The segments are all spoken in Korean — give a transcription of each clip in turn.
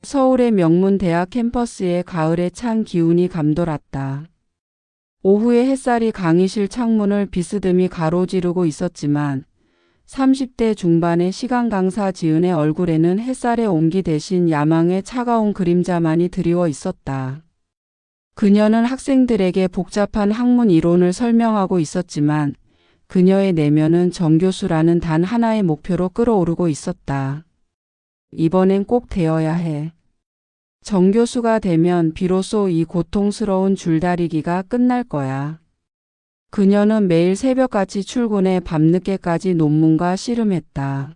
서울의 명문 대학 캠퍼스에 가을의 찬 기운이 감돌았다. 오후에 햇살이 강의실 창문을 비스듬히 가로지르고 있었지만 30대 중반의 시간 강사 지은의 얼굴에는 햇살의 온기 대신 야망의 차가운 그림자만이 드리워 있었다. 그녀는 학생들에게 복잡한 학문 이론을 설명하고 있었지만 그녀의 내면은 정교수라는 단 하나의 목표로 끓어오르고 있었다. 이번엔 꼭 되어야 해. 정교수가 되면 비로소 이 고통스러운 줄다리기가 끝날 거야. 그녀는 매일 새벽같이 출근해 밤늦게까지 논문과 씨름했다.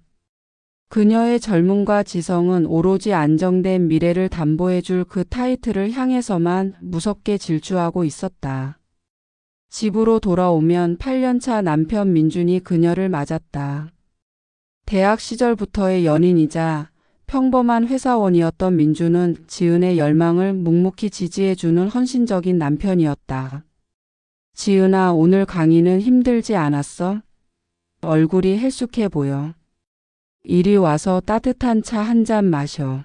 그녀의 젊음과 지성은 오로지 안정된 미래를 담보해줄 그 타이틀을 향해서만 무섭게 질주하고 있었다. 집으로 돌아오면 8년차 남편 민준이 그녀를 맞았다. 대학 시절부터의 연인이자 평범한 회사원이었던 민준은 지은의 열망을 묵묵히 지지해주는 헌신적인 남편이었다. 지은아, 오늘 강의는 힘들지 않았어? 얼굴이 헬쑥해 보여. 이리 와서 따뜻한 차 한 잔 마셔.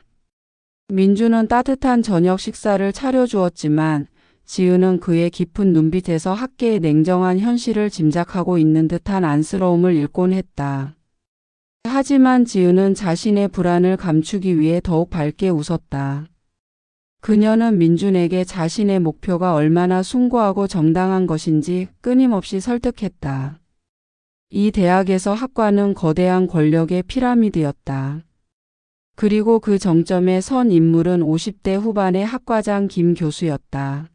민준은 따뜻한 저녁 식사를 차려주었지만 지은은 그의 깊은 눈빛에서 학계의 냉정한 현실을 짐작하고 있는 듯한 안쓰러움을 읽곤 했다. 하지만 지은은 자신의 불안을 감추기 위해 더욱 밝게 웃었다. 그녀는 민준에게 자신의 목표가 얼마나 숭고하고 정당한 것인지 끊임없이 설득했다. 이 대학에서 학과는 거대한 권력의 피라미드였다. 그리고 그 정점에 선 인물은 50대 후반의 학과장 김 교수였다.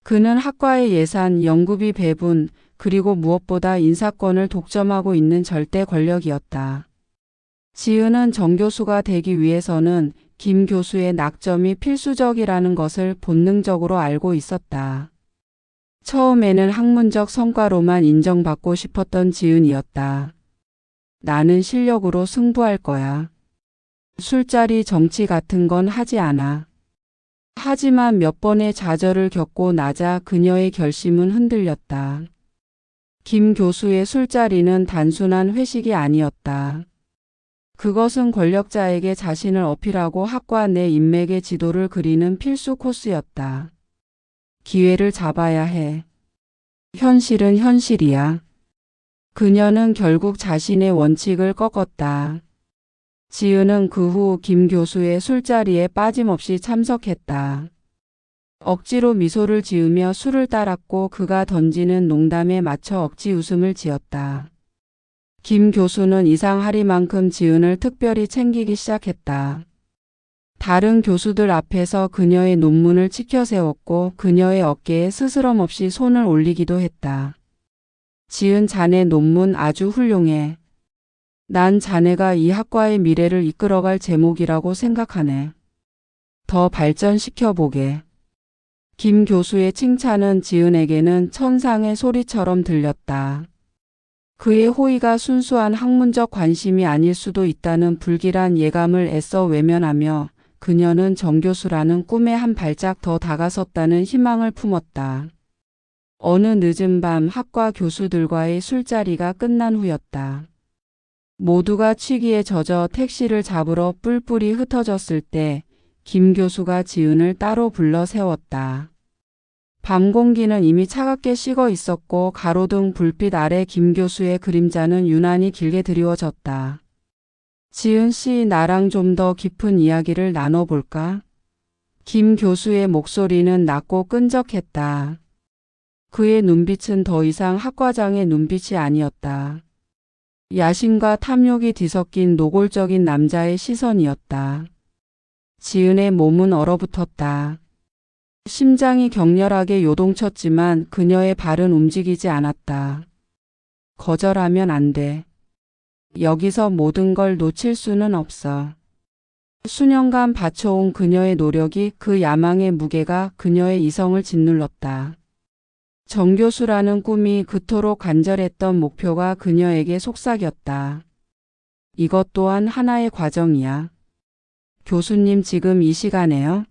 그는 학과의 예산, 연구비 배분, 그리고 무엇보다 인사권을 독점하고 있는 절대 권력이었다. 지은은 정 교수가 되기 위해서는 김 교수의 낙점이 필수적이라는 것을 본능적으로 알고 있었다. 처음에는 학문적 성과로만 인정받고 싶었던 지은이었다. 나는 실력으로 승부할 거야. 술자리 정치 같은 건 하지 않아. 하지만 몇 번의 좌절을 겪고 나자 그녀의 결심은 흔들렸다. 김 교수의 술자리는 단순한 회식이 아니었다. 그것은 권력자에게 자신을 어필하고 학과 내 인맥의 지도를 그리는 필수 코스였다. 기회를 잡아야 해. 현실은 현실이야. 그녀는 결국 자신의 원칙을 꺾었다. 지은은 그 후 김 교수의 술자리에 빠짐없이 참석했다. 억지로 미소를 지으며 술을 따랐고 그가 던지는 농담에 맞춰 억지 웃음을 지었다. 김 교수는 이상하리만큼 지은을 특별히 챙기기 시작했다. 다른 교수들 앞에서 그녀의 논문을 치켜세웠고 그녀의 어깨에 스스럼 없이 손을 올리기도 했다. 지은, 자네 논문 아주 훌륭해. 난 자네가 이 학과의 미래를 이끌어갈 제목이라고 생각하네. 더 발전시켜보게. 김 교수의 칭찬은 지은에게는 천상의 소리처럼 들렸다. 그의 호의가 순수한 학문적 관심이 아닐 수도 있다는 불길한 예감을 애써 외면하며 그녀는 정 교수라는 꿈에 한 발짝 더 다가섰다는 희망을 품었다. 어느 늦은 밤 학과 교수들과의 술자리가 끝난 후였다. 모두가 취기에 젖어 택시를 잡으러 뿔뿔이 흩어졌을 때 김 교수가 지은을 따로 불러 세웠다. 밤 공기는 이미 차갑게 식어 있었고 가로등 불빛 아래 김 교수의 그림자는 유난히 길게 드리워졌다. 지은 씨, 나랑 좀 더 깊은 이야기를 나눠볼까? 김 교수의 목소리는 낮고 끈적했다. 그의 눈빛은 더 이상 학과장의 눈빛이 아니었다. 야심과 탐욕이 뒤섞인 노골적인 남자의 시선이었다. 지은의 몸은 얼어붙었다. 심장이 격렬하게 요동쳤지만 그녀의 발은 움직이지 않았다. 거절하면 안 돼. 여기서 모든 걸 놓칠 수는 없어. 수년간 바쳐온 그녀의 노력이, 그 야망의 무게가 그녀의 이성을 짓눌렀다. 정교수라는 꿈이, 그토록 간절했던 목표가 그녀에게 속삭였다. 이것 또한 하나의 과정이야. 교수님, 지금 이 시간에요?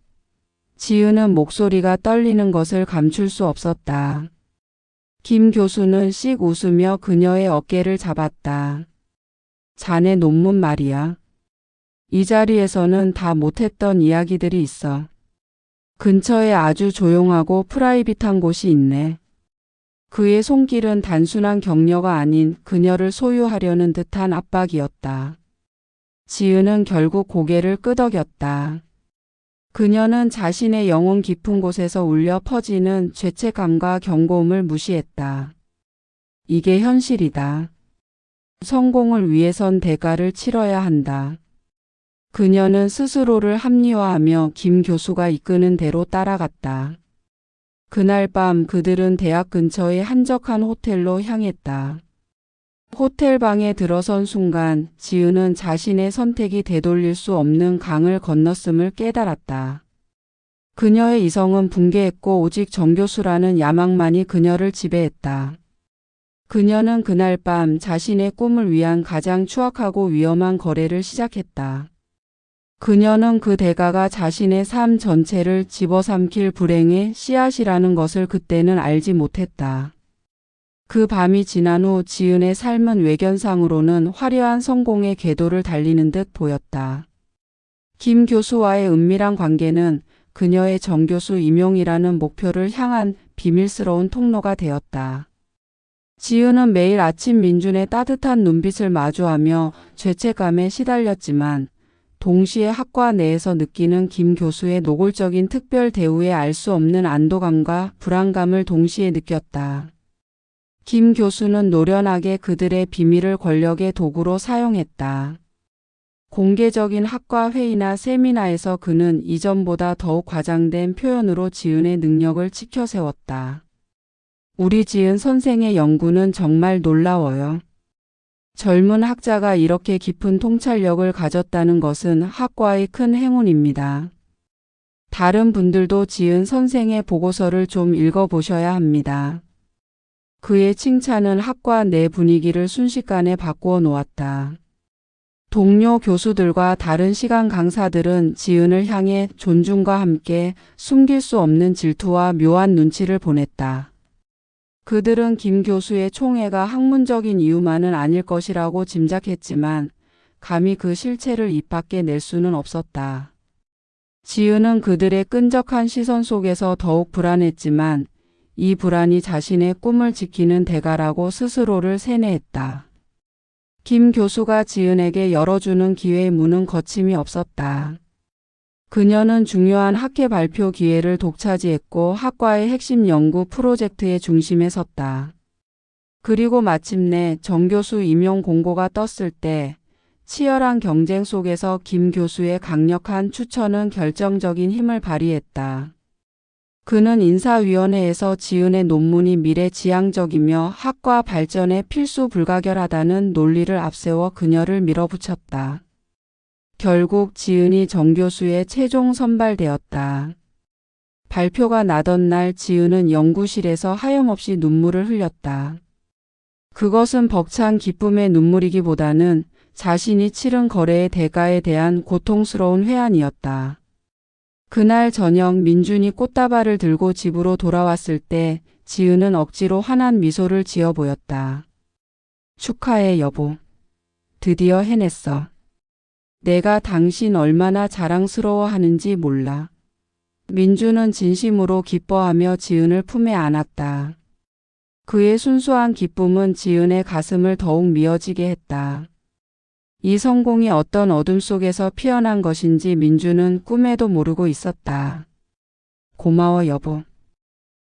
지은은 목소리가 떨리는 것을 감출 수 없었다. 김 교수는 씩 웃으며 그녀의 어깨를 잡았다. 자네 논문 말이야. 이 자리에서는 다 못했던 이야기들이 있어. 근처에 아주 조용하고 프라이빗한 곳이 있네. 그의 손길은 단순한 격려가 아닌 그녀를 소유하려는 듯한 압박이었다. 지은은 결국 고개를 끄덕였다. 그녀는 자신의 영혼 깊은 곳에서 울려 퍼지는 죄책감과 경고음을 무시했다. 이게 현실이다. 성공을 위해선 대가를 치러야 한다. 그녀는 스스로를 합리화하며 김 교수가 이끄는 대로 따라갔다. 그날 밤 그들은 대학 근처의 한적한 호텔로 향했다. 호텔 방에 들어선 순간 지은은 자신의 선택이 되돌릴 수 없는 강을 건넜음을 깨달았다. 그녀의 이성은 붕괴했고 오직 정교수라는 야망만이 그녀를 지배했다. 그녀는 그날 밤 자신의 꿈을 위한 가장 추악하고 위험한 거래를 시작했다. 그녀는 그 대가가 자신의 삶 전체를 집어삼킬 불행의 씨앗이라는 것을 그때는 알지 못했다. 그 밤이 지난 후 지은의 삶은 외견상으로는 화려한 성공의 궤도를 달리는 듯 보였다. 김 교수와의 은밀한 관계는 그녀의 정교수 임용이라는 목표를 향한 비밀스러운 통로가 되었다. 지은은 매일 아침 민준의 따뜻한 눈빛을 마주하며 죄책감에 시달렸지만 동시에 학과 내에서 느끼는 김 교수의 노골적인 특별 대우에 알 수 없는 안도감과 불안감을 동시에 느꼈다. 김 교수는 노련하게 그들의 비밀을 권력의 도구로 사용했다. 공개적인 학과 회의나 세미나에서 그는 이전보다 더욱 과장된 표현으로 지은의 능력을 치켜세웠다. 우리 지은 선생의 연구는 정말 놀라워요. 젊은 학자가 이렇게 깊은 통찰력을 가졌다는 것은 학과의 큰 행운입니다. 다른 분들도 지은 선생의 보고서를 좀 읽어보셔야 합니다. 그의 칭찬은 학과 내 분위기를 순식간에 바꾸어 놓았다. 동료 교수들과 다른 시간 강사들은 지은을 향해 존중과 함께 숨길 수 없는 질투와 묘한 눈치를 보냈다. 그들은 김 교수의 총애가 학문적인 이유만은 아닐 것이라고 짐작했지만 감히 그 실체를 입 밖에 낼 수는 없었다. 지은은 그들의 끈적한 시선 속에서 더욱 불안했지만 이 불안이 자신의 꿈을 지키는 대가라고 스스로를 세뇌했다. 김 교수가 지은에게 열어주는 기회의 문은 거침이 없었다. 그녀는 중요한 학회 발표 기회를 독차지했고 학과의 핵심 연구 프로젝트의 중심에 섰다. 그리고 마침내 정교수 임용 공고가 떴을 때 치열한 경쟁 속에서 김 교수의 강력한 추천은 결정적인 힘을 발휘했다. 그는 인사위원회에서 지은의 논문이 미래지향적이며 학과 발전에 필수 불가결하다는 논리를 앞세워 그녀를 밀어붙였다. 결국 지은이 정교수에 최종 선발되었다. 발표가 나던 날 지은은 연구실에서 하염없이 눈물을 흘렸다. 그것은 벅찬 기쁨의 눈물이기보다는 자신이 치른 거래의 대가에 대한 고통스러운 회한이었다. 그날 저녁 민준이 꽃다발을 들고 집으로 돌아왔을 때 지은은 억지로 환한 미소를 지어 보였다. 축하해 여보. 드디어 해냈어. 내가 당신 얼마나 자랑스러워하는지 몰라. 민준은 진심으로 기뻐하며 지은을 품에 안았다. 그의 순수한 기쁨은 지은의 가슴을 더욱 미어지게 했다. 이 성공이 어떤 어둠 속에서 피어난 것인지 민준은 꿈에도 모르고 있었다. 고마워 여보.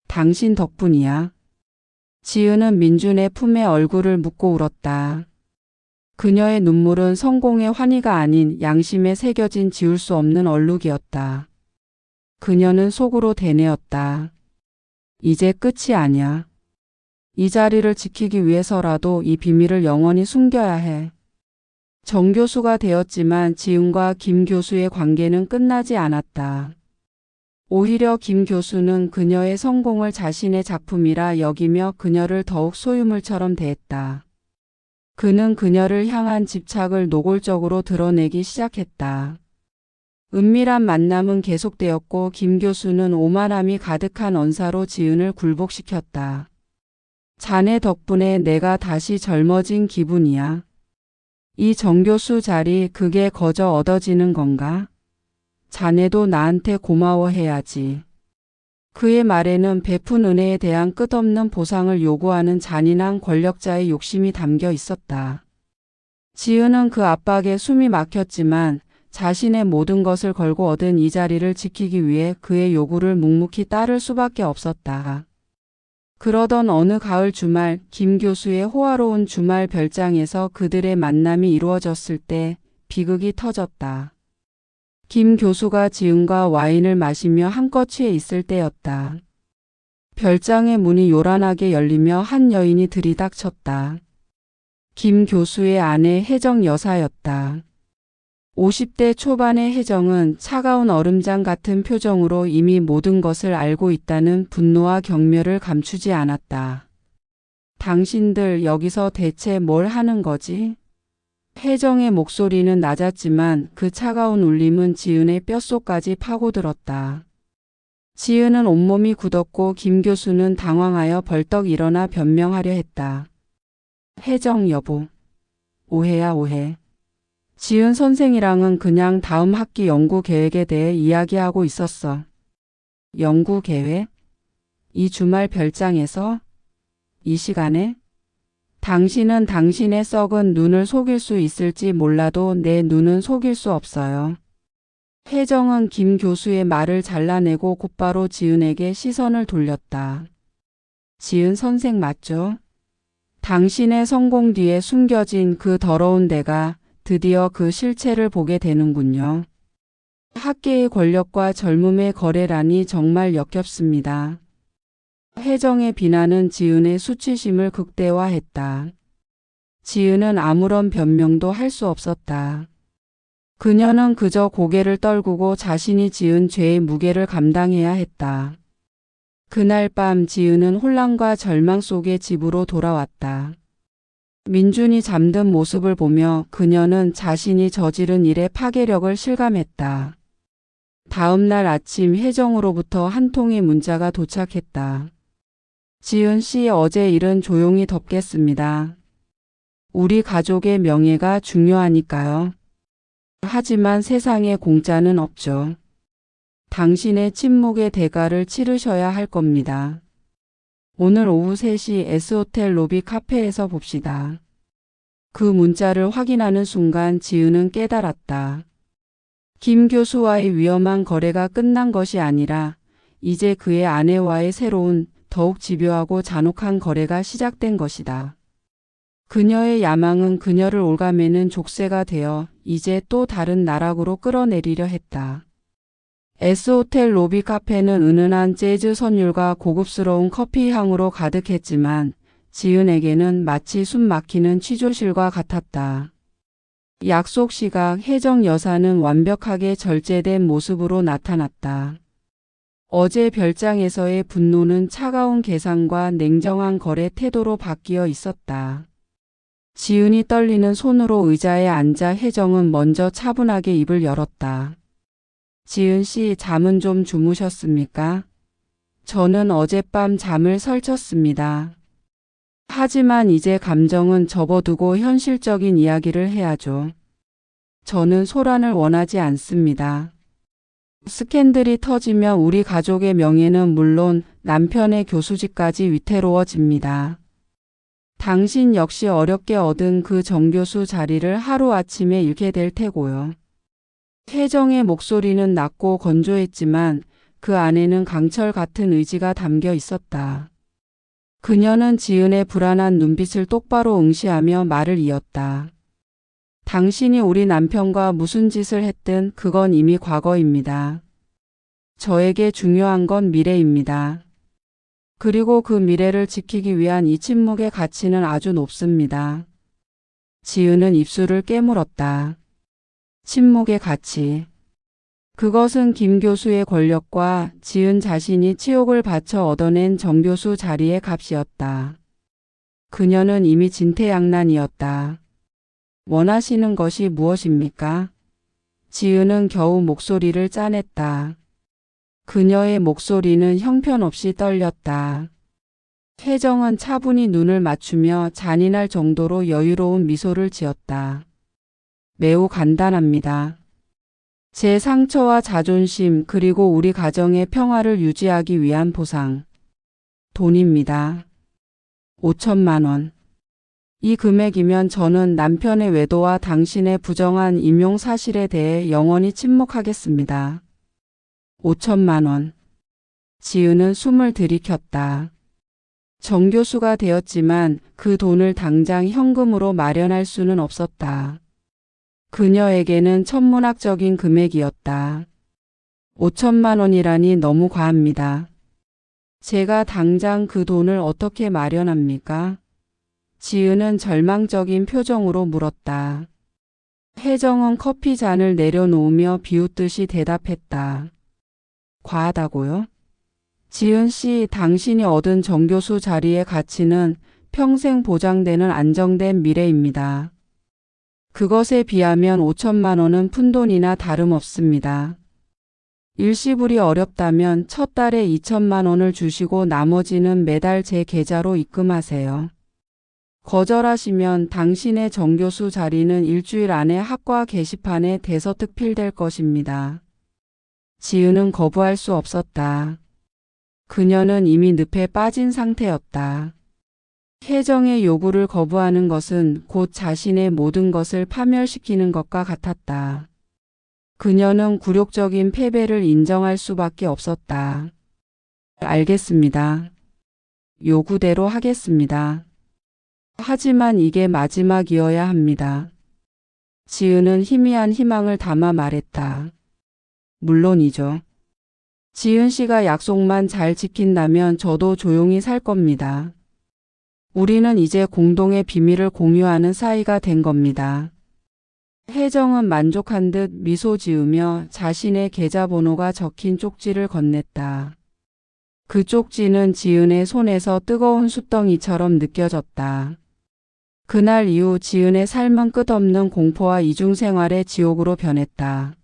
당신 덕분이야. 지은은 민준의 품에 얼굴을 묻고 울었다. 그녀의 눈물은 성공의 환희가 아닌 양심에 새겨진 지울 수 없는 얼룩이었다. 그녀는 속으로 되뇌었다. 이제 끝이 아니야. 이 자리를 지키기 위해서라도 이 비밀을 영원히 숨겨야 해. 정교수가 되었지만 지은과 김 교수의 관계는 끝나지 않았다. 오히려 김 교수는 그녀의 성공을 자신의 작품이라 여기며 그녀를 더욱 소유물처럼 대했다. 그는 그녀를 향한 집착을 노골적으로 드러내기 시작했다. 은밀한 만남은 계속되었고 김 교수는 오만함이 가득한 언사로 지은을 굴복시켰다. 자네 덕분에 내가 다시 젊어진 기분이야. 이 정교수 자리 그게 거저 얻어지는 건가? 자네도 나한테 고마워해야지. 그의 말에는 베푼 은혜에 대한 끝없는 보상을 요구하는 잔인한 권력자의 욕심이 담겨 있었다. 지은은 그 압박에 숨이 막혔지만 자신의 모든 것을 걸고 얻은 이 자리를 지키기 위해 그의 요구를 묵묵히 따를 수밖에 없었다. 그러던 어느 가을 주말 김 교수의 호화로운 주말 별장에서 그들의 만남이 이루어졌을 때 비극이 터졌다. 김 교수가 지은과 와인을 마시며 한껏 취해 있을 때였다. 별장의 문이 요란하게 열리며 한 여인이 들이닥쳤다. 김 교수의 아내 혜정 여사였다. 50대 초반의 혜정은 차가운 얼음장 같은 표정으로 이미 모든 것을 알고 있다는 분노와 경멸을 감추지 않았다. 당신들 여기서 대체 뭘 하는 거지? 혜정의 목소리는 낮았지만 그 차가운 울림은 지은의 뼛속까지 파고들었다. 지은은 온몸이 굳었고 김 교수는 당황하여 벌떡 일어나 변명하려 했다. 혜정 여보, 오해야 오해. 지은 선생이랑은 그냥 다음 학기 연구 계획에 대해 이야기하고 있었어. 연구 계획? 이 주말 별장에서? 이 시간에? 당신은 당신의 썩은 눈을 속일 수 있을지 몰라도 내 눈은 속일 수 없어요. 혜정은 김 교수의 말을 잘라내고 곧바로 지은에게 시선을 돌렸다. 지은 선생 맞죠? 당신의 성공 뒤에 숨겨진 그 더러운 데가 드디어 그 실체를 보게 되는군요. 학계의 권력과 젊음의 거래라니 정말 역겹습니다. 혜정의 비난은 지은의 수치심을 극대화했다. 지은은 아무런 변명도 할 수 없었다. 그녀는 그저 고개를 떨구고 자신이 지은 죄의 무게를 감당해야 했다. 그날 밤 지은은 혼란과 절망 속에 집으로 돌아왔다. 민준이 잠든 모습을 보며 그녀는 자신이 저지른 일의 파괴력을 실감했다. 다음 날 아침 혜정으로부터 한 통의 문자가 도착했다. 지은 씨, 어제 일은 조용히 덮겠습니다. 우리 가족의 명예가 중요하니까요. 하지만 세상에 공짜는 없죠. 당신의 침묵의 대가를 치르셔야 할 겁니다. 오늘 오후 3시 S호텔 로비 카페에서 봅시다. 그 문자를 확인하는 순간 지은은 깨달았다. 김 교수와의 위험한 거래가 끝난 것이 아니라 이제 그의 아내와의 새로운 더욱 집요하고 잔혹한 거래가 시작된 것이다. 그녀의 야망은 그녀를 올가매는 족쇄가 되어 이제 또 다른 나락으로 끌어내리려 했다. S호텔 로비 카페는 은은한 재즈 선율과 고급스러운 커피 향으로 가득했지만 지은에게는 마치 숨 막히는 취조실과 같았다. 약속 시각 혜정 여사는 완벽하게 절제된 모습으로 나타났다. 어제 별장에서의 분노는 차가운 계산과 냉정한 거래 태도로 바뀌어 있었다. 지은이 떨리는 손으로 의자에 앉아 혜정은 먼저 차분하게 입을 열었다. 지은 씨, 잠은 좀 주무셨습니까? 저는 어젯밤 잠을 설쳤습니다. 하지만 이제 감정은 접어두고 현실적인 이야기를 해야죠. 저는 소란을 원하지 않습니다. 스캔들이 터지면 우리 가족의 명예는 물론 남편의 교수직까지 위태로워집니다. 당신 역시 어렵게 얻은 그 정교수 자리를 하루아침에 잃게 될 테고요. 혜정의 목소리는 낮고 건조했지만 그 안에는 강철 같은 의지가 담겨 있었다. 그녀는 지은의 불안한 눈빛을 똑바로 응시하며 말을 이었다. 당신이 우리 남편과 무슨 짓을 했든 그건 이미 과거입니다. 저에게 중요한 건 미래입니다. 그리고 그 미래를 지키기 위한 이 침묵의 가치는 아주 높습니다. 지은은 입술을 깨물었다. 침묵의 가치. 그것은 김 교수의 권력과 지은 자신이 치욕을 바쳐 얻어낸 정 교수 자리의 값이었다. 그녀는 이미 진퇴양난이었다. 원하시는 것이 무엇입니까? 지은은 겨우 목소리를 짜냈다. 그녀의 목소리는 형편없이 떨렸다. 혜정은 차분히 눈을 맞추며 잔인할 정도로 여유로운 미소를 지었다. 매우 간단합니다. 제 상처와 자존심 그리고 우리 가정의 평화를 유지하기 위한 보상. 돈입니다. 5천만 원. 이 금액이면 저는 남편의 외도와 당신의 부정한 임용 사실에 대해 영원히 침묵하겠습니다. 5천만 원. 지은은 숨을 들이켰다. 정교수가 되었지만 그 돈을 당장 현금으로 마련할 수는 없었다. 그녀에게는 천문학적인 금액이었다. 5천만 원이라니 너무 과합니다. 제가 당장 그 돈을 어떻게 마련합니까? 지은은 절망적인 표정으로 물었다. 혜정은 커피 잔을 내려놓으며 비웃듯이 대답했다. 과하다고요? 지은 씨, 당신이 얻은 정교수 자리의 가치는 평생 보장되는 안정된 미래입니다. 그것에 비하면 5천만 원은 푼돈이나 다름없습니다. 일시불이 어렵다면 첫 달에 2천만 원을 주시고 나머지는 매달 제 계좌로 입금하세요. 거절하시면 당신의 정교수 자리는 일주일 안에 학과 게시판에 대서특필될 것입니다. 지은은 거부할 수 없었다. 그녀는 이미 늪에 빠진 상태였다. 혜정의 요구를 거부하는 것은 곧 자신의 모든 것을 파멸시키는 것과 같았다. 그녀는 굴욕적인 패배를 인정할 수밖에 없었다. 알겠습니다. 요구대로 하겠습니다. 하지만 이게 마지막이어야 합니다. 지은은 희미한 희망을 담아 말했다. 물론이죠. 지은 씨가 약속만 잘 지킨다면 저도 조용히 살 겁니다. 우리는 이제 공동의 비밀을 공유하는 사이가 된 겁니다. 혜정은 만족한 듯 미소 지으며 자신의 계좌번호가 적힌 쪽지를 건넸다. 그 쪽지는 지은의 손에서 뜨거운 숯덩이처럼 느껴졌다. 그날 이후 지은의 삶은 끝없는 공포와 이중생활의 지옥으로 변했다.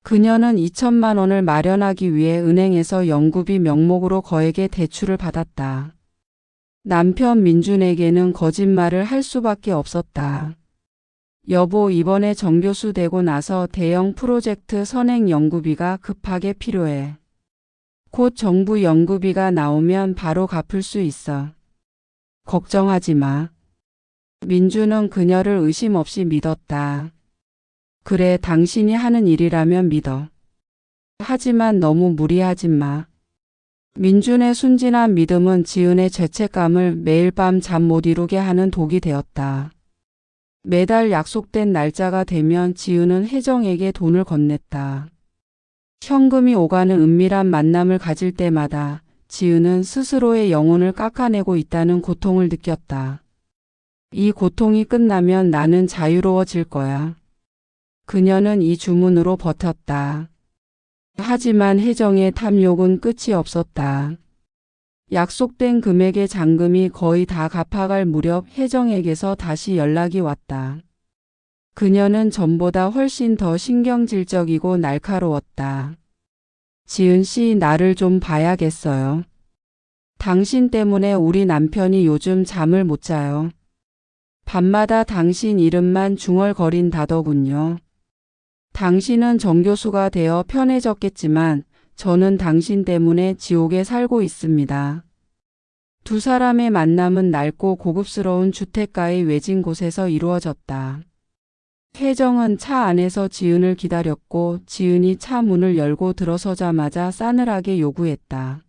그녀는 2천만 원을 마련하기 위해 은행에서 연구비 명목으로 거액의 대출을 받았다. 남편 민준에게는 거짓말을 할 수밖에 없었다. 여보, 이번에 정교수 되고 나서 대형 프로젝트 선행 연구비가 급하게 필요해. 곧 정부 연구비가 나오면 바로 갚을 수 있어. 걱정하지 마. 민주는 그녀를 의심 없이 믿었다. 그래, 당신이 하는 일이라면 믿어. 하지만 너무 무리하지 마. 민준의 순진한 믿음은 지은의 죄책감을 매일 밤 잠 못 이루게 하는 독이 되었다. 매달 약속된 날짜가 되면 지은은 혜정에게 돈을 건넸다. 현금이 오가는 은밀한 만남을 가질 때마다 지은은 스스로의 영혼을 깎아내고 있다는 고통을 느꼈다. 이 고통이 끝나면 나는 자유로워질 거야. 그녀는 이 주문으로 버텼다. 하지만 혜정의 탐욕은 끝이 없었다. 약속된 금액의 잔금이 거의 다 갚아갈 무렵 혜정에게서 다시 연락이 왔다. 그녀는 전보다 훨씬 더 신경질적이고 날카로웠다. 지은 씨, 나를 좀 봐야겠어요. 당신 때문에 우리 남편이 요즘 잠을 못 자요. 밤마다 당신 이름만 중얼거린다더군요. 당신은 정교수가 되어 편해졌겠지만 저는 당신 때문에 지옥에 살고 있습니다. 두 사람의 만남은 낡고 고급스러운 주택가의 외진 곳에서 이루어졌다. 혜정은 차 안에서 지은을 기다렸고 지은이 차 문을 열고 들어서자마자 싸늘하게 요구했다.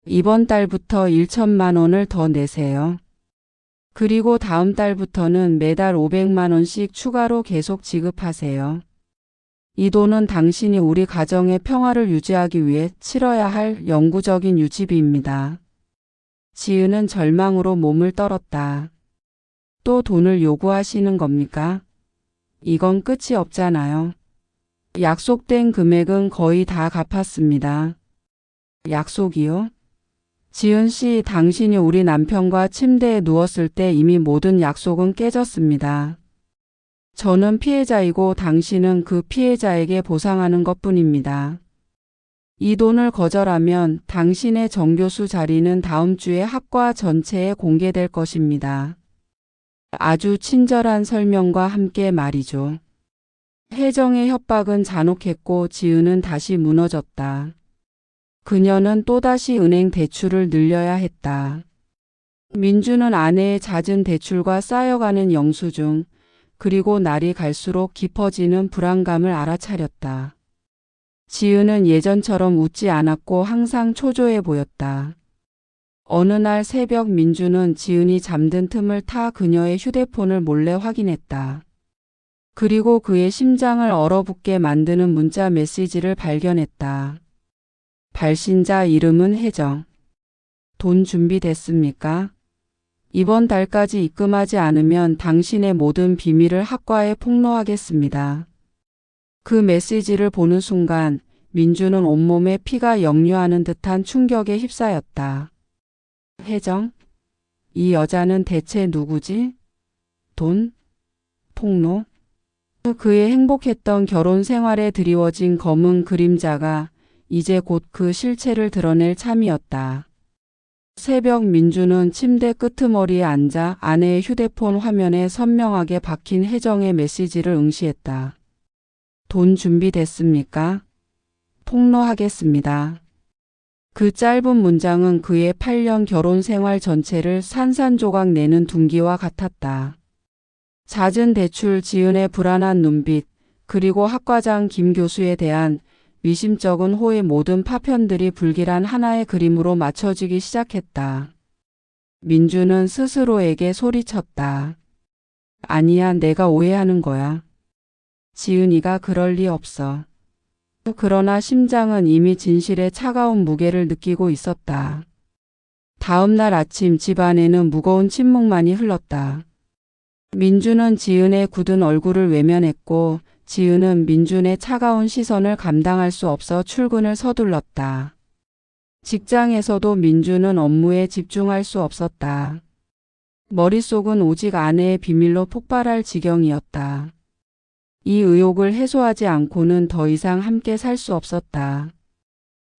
이번 달부터 1천만 원을 더 내세요. 그리고 다음 달부터는 매달 500만 원씩 추가로 계속 지급하세요. 이 돈은 당신이 우리 가정의 평화를 유지하기 위해 치러야 할 영구적인 유지비입니다. 지은은 절망으로 몸을 떨었다. 또 돈을 요구하시는 겁니까? 이건 끝이 없잖아요. 약속된 금액은 거의 다 갚았습니다. 약속이요? 지은 씨, 당신이 우리 남편과 침대에 누웠을 때 이미 모든 약속은 깨졌습니다. 저는 피해자이고 당신은 그 피해자에게 보상하는 것뿐입니다. 이 돈을 거절하면 당신의 정교수 자리는 다음 주에 학과 전체에 공개될 것입니다. 아주 친절한 설명과 함께 말이죠. 혜정의 협박은 잔혹했고 지은은 다시 무너졌다. 그녀는 또다시 은행 대출을 늘려야 했다. 민주는 아내의 잦은 대출과 쌓여가는 영수증, 그리고 날이 갈수록 깊어지는 불안감을 알아차렸다. 지은은 예전처럼 웃지 않았고 항상 초조해 보였다. 어느 날 새벽 민주는 지은이 잠든 틈을 타 그녀의 휴대폰을 몰래 확인했다. 그리고 그의 심장을 얼어붙게 만드는 문자 메시지를 발견했다. 발신자 이름은 혜정. 돈 준비됐습니까? 이번 달까지 입금하지 않으면 당신의 모든 비밀을 학과에 폭로하겠습니다. 그 메시지를 보는 순간 민주는 온몸에 피가 역류하는 듯한 충격에 휩싸였다. 혜정? 이 여자는 대체 누구지? 돈? 폭로? 그의 행복했던 결혼 생활에 드리워진 검은 그림자가 이제 곧 그 실체를 드러낼 참이었다. 새벽 민주는 침대 끄트머리에 앉아 아내의 휴대폰 화면에 선명하게 박힌 혜정의 메시지를 응시했다. 돈 준비됐습니까? 폭로하겠습니다. 그 짧은 문장은 그의 8년 결혼 생활 전체를 산산조각 내는 둔기와 같았다. 잦은 대출, 지은의 불안한 눈빛, 그리고 학과장 김 교수에 대한 미심쩍은 호의 모든 파편들이 불길한 하나의 그림으로 맞춰지기 시작했다. 민주는 스스로에게 소리쳤다. 아니야, 내가 오해하는 거야. 지은이가 그럴 리 없어. 그러나 심장은 이미 진실의 차가운 무게를 느끼고 있었다. 다음 날 아침 집 안에는 무거운 침묵만이 흘렀다. 민주는 지은의 굳은 얼굴을 외면했고 지은은 민준의 차가운 시선을 감당할 수 없어 출근을 서둘렀다. 직장에서도 민주는 업무에 집중할 수 없었다. 머릿속은 오직 아내의 비밀로 폭발할 지경이었다. 이 의혹을 해소하지 않고는 더 이상 함께 살 수 없었다.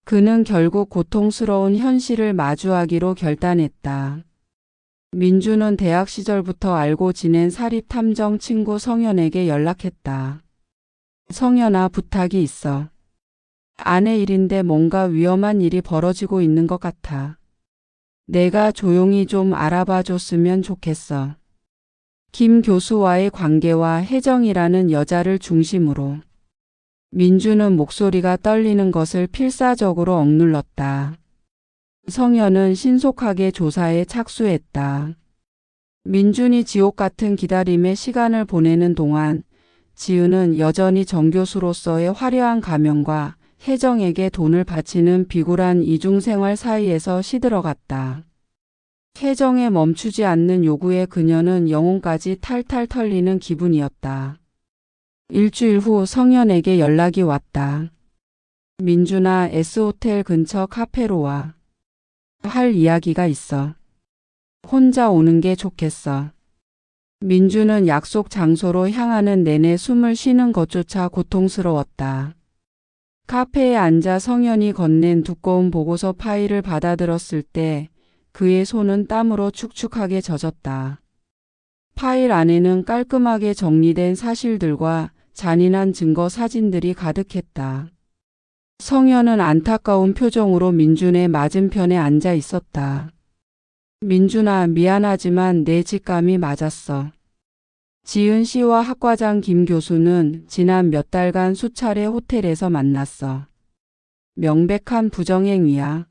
그는 결국 고통스러운 현실을 마주하기로 결단했다. 민주는 대학 시절부터 알고 지낸 사립탐정 친구 성현에게 연락했다. 성현아, 부탁이 있어. 아내 일인데 뭔가 위험한 일이 벌어지고 있는 것 같아. 내가 조용히 좀 알아봐 줬으면 좋겠어. 김 교수와의 관계와 혜정이라는 여자를 중심으로. 민주는 목소리가 떨리는 것을 필사적으로 억눌렀다. 성현은 신속하게 조사에 착수했다. 민준이 지옥 같은 기다림의 시간을 보내는 동안 지은은 여전히 정교수로서의 화려한 가면과 혜정에게 돈을 바치는 비굴한 이중생활 사이에서 시들어갔다. 혜정의 멈추지 않는 요구에 그녀는 영혼까지 탈탈 털리는 기분이었다. 일주일 후 성현에게 연락이 왔다. 민준아, S호텔 근처 카페로 와. 할 이야기가 있어. 혼자 오는 게 좋겠어. 민주는 약속 장소로 향하는 내내 숨을 쉬는 것조차 고통스러웠다. 카페에 앉아 성현이 건넨 두꺼운 보고서 파일을 받아들었을 때 그의 손은 땀으로 축축하게 젖었다. 파일 안에는 깔끔하게 정리된 사실들과 잔인한 증거 사진들이 가득했다. 성현은 안타까운 표정으로 민준의 맞은편에 앉아 있었다. 민준아, 미안하지만 내 직감이 맞았어. 지은 씨와 학과장 김 교수는 지난 몇 달간 수차례 호텔에서 만났어. 명백한 부정행위야.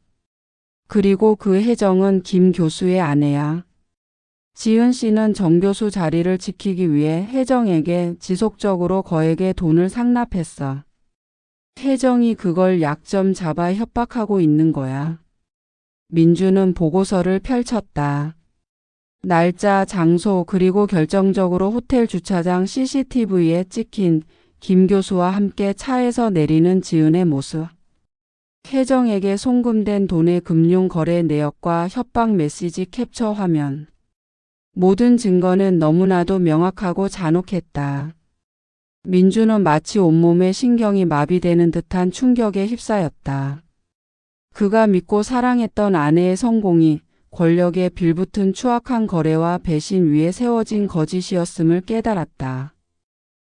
그리고 그 혜정은 김 교수의 아내야. 지은 씨는 정 교수 자리를 지키기 위해 혜정에게 지속적으로 거액의 돈을 상납했어. 혜정이 그걸 약점 잡아 협박하고 있는 거야. 민주는 보고서를 펼쳤다. 날짜, 장소, 그리고 결정적으로 호텔 주차장 CCTV에 찍힌 김 교수와 함께 차에서 내리는 지은의 모습. 혜정에게 송금된 돈의 금융 거래 내역과 협박 메시지 캡처 화면. 모든 증거는 너무나도 명확하고 잔혹했다. 민주는 마치 온몸의 신경이 마비되는 듯한 충격에 휩싸였다. 그가 믿고 사랑했던 아내의 성공이 권력에 빌붙은 추악한 거래와 배신 위에 세워진 거짓이었음을 깨달았다.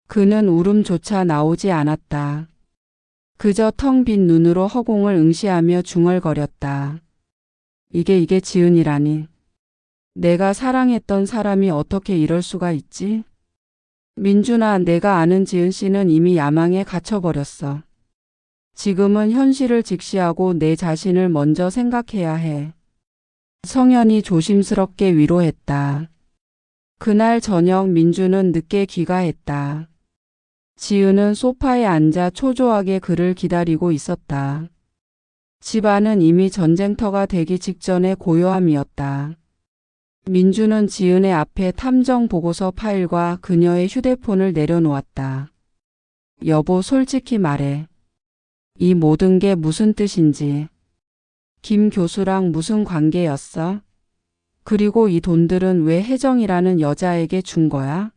그는 울음조차 나오지 않았다. 그저 텅 빈 눈으로 허공을 응시하며 중얼거렸다. 이게 지은이라니. 내가 사랑했던 사람이 어떻게 이럴 수가 있지? 민준아, 내가 아는 지은 씨는 이미 야망에 갇혀버렸어. 지금은 현실을 직시하고 내 자신을 먼저 생각해야 해. 성현이 조심스럽게 위로했다. 그날 저녁 민준은 늦게 귀가했다. 지은은 소파에 앉아 초조하게 그를 기다리고 있었다. 집안은 이미 전쟁터가 되기 직전의 고요함이었다. 민준은 지은의 앞에 탐정 보고서 파일과 그녀의 휴대폰을 내려놓았다. 여보, 솔직히 말해. 이 모든 게 무슨 뜻인지. 김 교수랑 무슨 관계였어? 그리고 이 돈들은 왜 혜정이라는 여자에게 준 거야?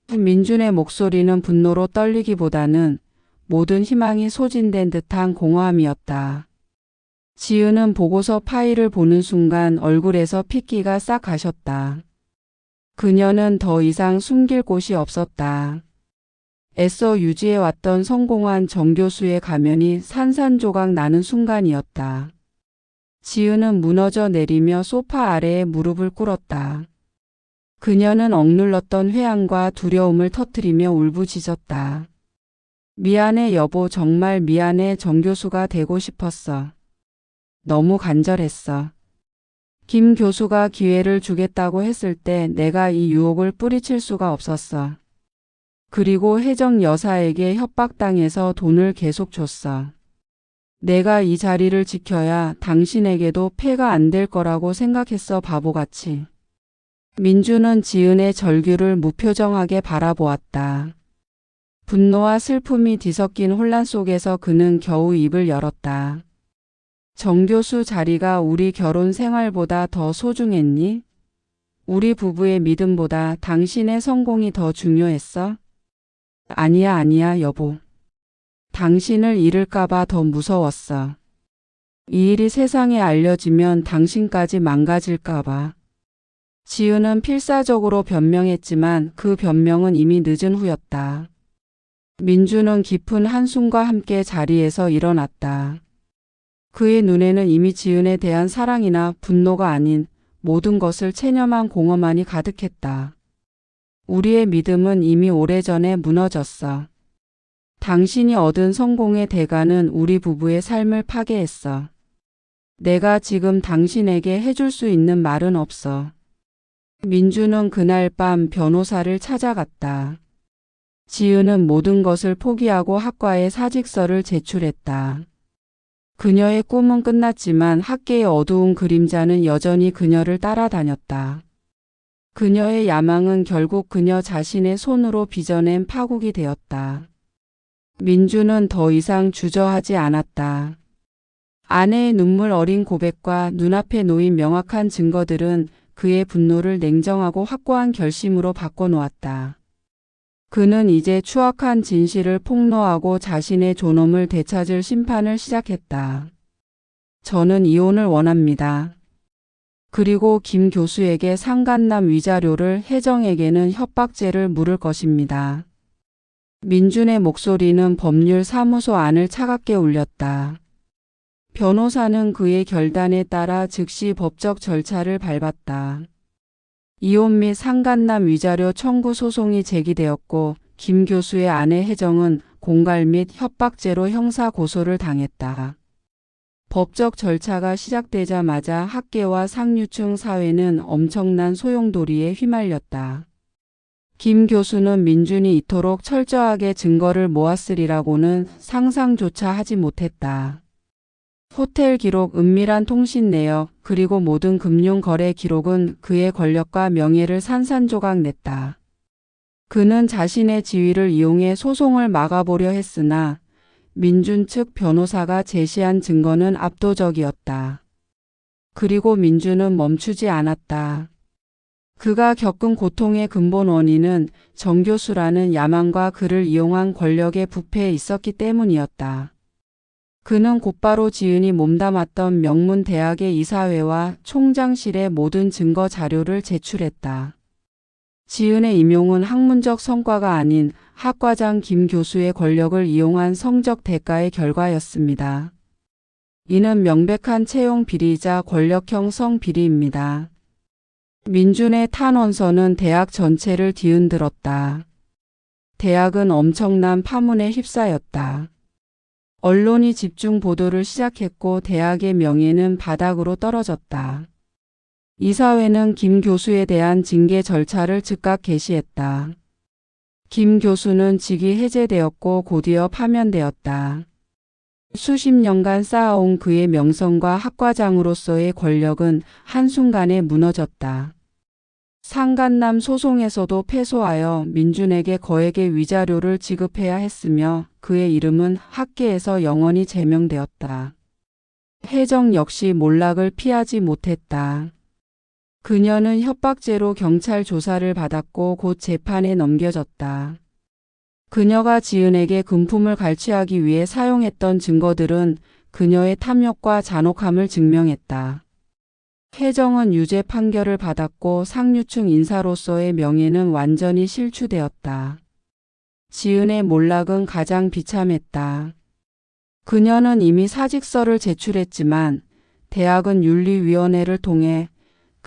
민준의 목소리는 분노로 떨리기보다는 모든 희망이 소진된 듯한 공허함이었다. 지은은 보고서 파일을 보는 순간 얼굴에서 핏기가 싹 가셨다. 그녀는 더 이상 숨길 곳이 없었다. 애써 유지해왔던 성공한 정 교수의 가면이 산산조각 나는 순간이었다. 지은은 무너져 내리며 소파 아래에 무릎을 꿇었다. 그녀는 억눌렀던 회한과 두려움을 터뜨리며 울부짖었다. 미안해 여보, 정말 미안해. 정 교수가 되고 싶었어. 너무 간절했어. 김 교수가 기회를 주겠다고 했을 때 내가 이 유혹을 뿌리칠 수가 없었어. 그리고 혜정 여사에게 협박당해서 돈을 계속 줬어. 내가 이 자리를 지켜야 당신에게도 폐가 안 될 거라고 생각했어, 바보같이. 민준은 지은의 절규를 무표정하게 바라보았다. 분노와 슬픔이 뒤섞인 혼란 속에서 그는 겨우 입을 열었다. 정 교수 자리가 우리 결혼 생활보다 더 소중했니? 우리 부부의 믿음보다 당신의 성공이 더 중요했어? 아니야, 여보. 당신을 잃을까봐 더 무서웠어. 이 일이 세상에 알려지면 당신까지 망가질까봐. 지은은 필사적으로 변명했지만 그 변명은 이미 늦은 후였다. 민준은 깊은 한숨과 함께 자리에서 일어났다. 그의 눈에는 이미 지은에 대한 사랑이나 분노가 아닌 모든 것을 체념한 공허만이 가득했다. 우리의 믿음은 이미 오래전에 무너졌어. 당신이 얻은 성공의 대가는 우리 부부의 삶을 파괴했어. 내가 지금 당신에게 해줄 수 있는 말은 없어. 민준은 그날 밤 변호사를 찾아갔다. 지은은 모든 것을 포기하고 학과에 사직서를 제출했다. 그녀의 꿈은 끝났지만 학계의 어두운 그림자는 여전히 그녀를 따라다녔다. 그녀의 야망은 결국 그녀 자신의 손으로 빚어낸 파국이 되었다. 민준은 더 이상 주저하지 않았다. 아내의 눈물 어린 고백과 눈앞에 놓인 명확한 증거들은 그의 분노를 냉정하고 확고한 결심으로 바꿔놓았다. 그는 이제 추악한 진실을 폭로하고 자신의 존엄을 되찾을 심판을 시작했다. 저는 이혼을 원합니다. 그리고 김 교수에게 상간남 위자료를, 혜정에게는 협박죄를 물을 것입니다. 민준의 목소리는 법률 사무소 안을 차갑게 울렸다. 변호사는 그의 결단에 따라 즉시 법적 절차를 밟았다. 이혼 및 상간남 위자료 청구 소송이 제기되었고 김 교수의 아내 혜정은 공갈 및 협박죄로 형사 고소를 당했다. 법적 절차가 시작되자마자 학계와 상류층 사회는 엄청난 소용돌이에 휘말렸다. 김 교수는 민준이 이토록 철저하게 증거를 모았으리라고는 상상조차 하지 못했다. 호텔 기록, 은밀한 통신 내역, 그리고 모든 금융 거래 기록은 그의 권력과 명예를 산산조각 냈다. 그는 자신의 지위를 이용해 소송을 막아보려 했으나 민준 측 변호사가 제시한 증거는 압도적이었다. 그리고 민준은 멈추지 않았다. 그가 겪은 고통의 근본 원인은 정 교수라는 야망과 그를 이용한 권력의 부패에 있었기 때문이었다. 그는 곧바로 지은이 몸담았던 명문 대학의 이사회와 총장실의 모든 증거 자료를 제출했다. 지은의 임용은 학문적 성과가 아닌 학과장 김 교수의 권력을 이용한 성적 대가의 결과였습니다. 이는 명백한 채용 비리이자 권력형 성비리입니다. 민준의 탄원서는 대학 전체를 뒤흔들었다. 대학은 엄청난 파문에 휩싸였다. 언론이 집중 보도를 시작했고 대학의 명예는 바닥으로 떨어졌다. 이사회는 김 교수에 대한 징계 절차를 즉각 개시했다. 김 교수는 직위 해제되었고 곧이어 파면되었다. 수십 년간 쌓아온 그의 명성과 학과장으로서의 권력은 한순간에 무너졌다. 상간남 소송에서도 패소하여 민준에게 거액의 위자료를 지급해야 했으며 그의 이름은 학계에서 영원히 제명되었다. 혜정 역시 몰락을 피하지 못했다. 그녀는 협박죄로 경찰 조사를 받았고 곧 재판에 넘겨졌다. 그녀가 지은에게 금품을 갈취하기 위해 사용했던 증거들은 그녀의 탐욕과 잔혹함을 증명했다. 혜정은 유죄 판결을 받았고 상류층 인사로서의 명예는 완전히 실추되었다. 지은의 몰락은 가장 비참했다. 그녀는 이미 사직서를 제출했지만 대학은 윤리위원회를 통해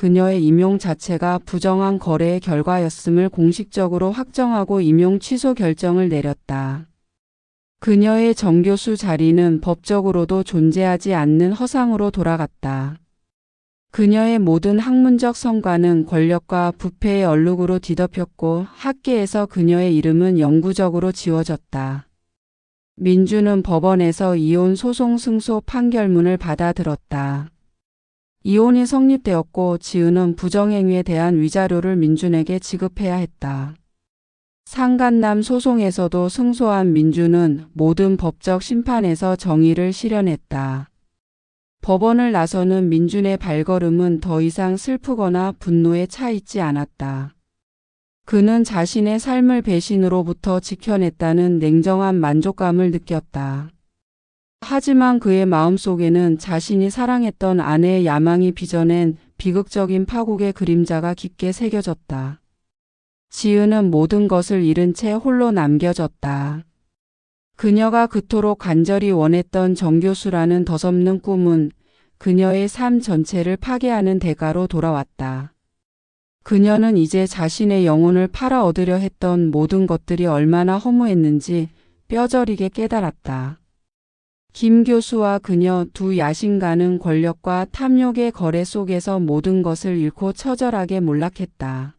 그녀의 임용 자체가 부정한 거래의 결과였음을 공식적으로 확정하고 임용 취소 결정을 내렸다. 그녀의 정교수 자리는 법적으로도 존재하지 않는 허상으로 돌아갔다. 그녀의 모든 학문적 성과는 권력과 부패의 얼룩으로 뒤덮였고 학계에서 그녀의 이름은 영구적으로 지워졌다. 민준은 법원에서 이혼 소송 승소 판결문을 받아들었다. 이혼이 성립되었고 지은은 부정행위에 대한 위자료를 민준에게 지급해야 했다. 상간남 소송에서도 승소한 민준은 모든 법적 심판에서 정의를 실현했다. 법원을 나서는 민준의 발걸음은 더 이상 슬프거나 분노에 차 있지 않았다. 그는 자신의 삶을 배신으로부터 지켜냈다는 냉정한 만족감을 느꼈다. 하지만 그의 마음속에는 자신이 사랑했던 아내의 야망이 빚어낸 비극적인 파국의 그림자가 깊게 새겨졌다. 지은은 모든 것을 잃은 채 홀로 남겨졌다. 그녀가 그토록 간절히 원했던 정교수라는 덧없는 꿈은 그녀의 삶 전체를 파괴하는 대가로 돌아왔다. 그녀는 이제 자신의 영혼을 팔아 얻으려 했던 모든 것들이 얼마나 허무했는지 뼈저리게 깨달았다. 김 교수와 그녀 두 야심가는 권력과 탐욕의 거래 속에서 모든 것을 잃고 처절하게 몰락했다.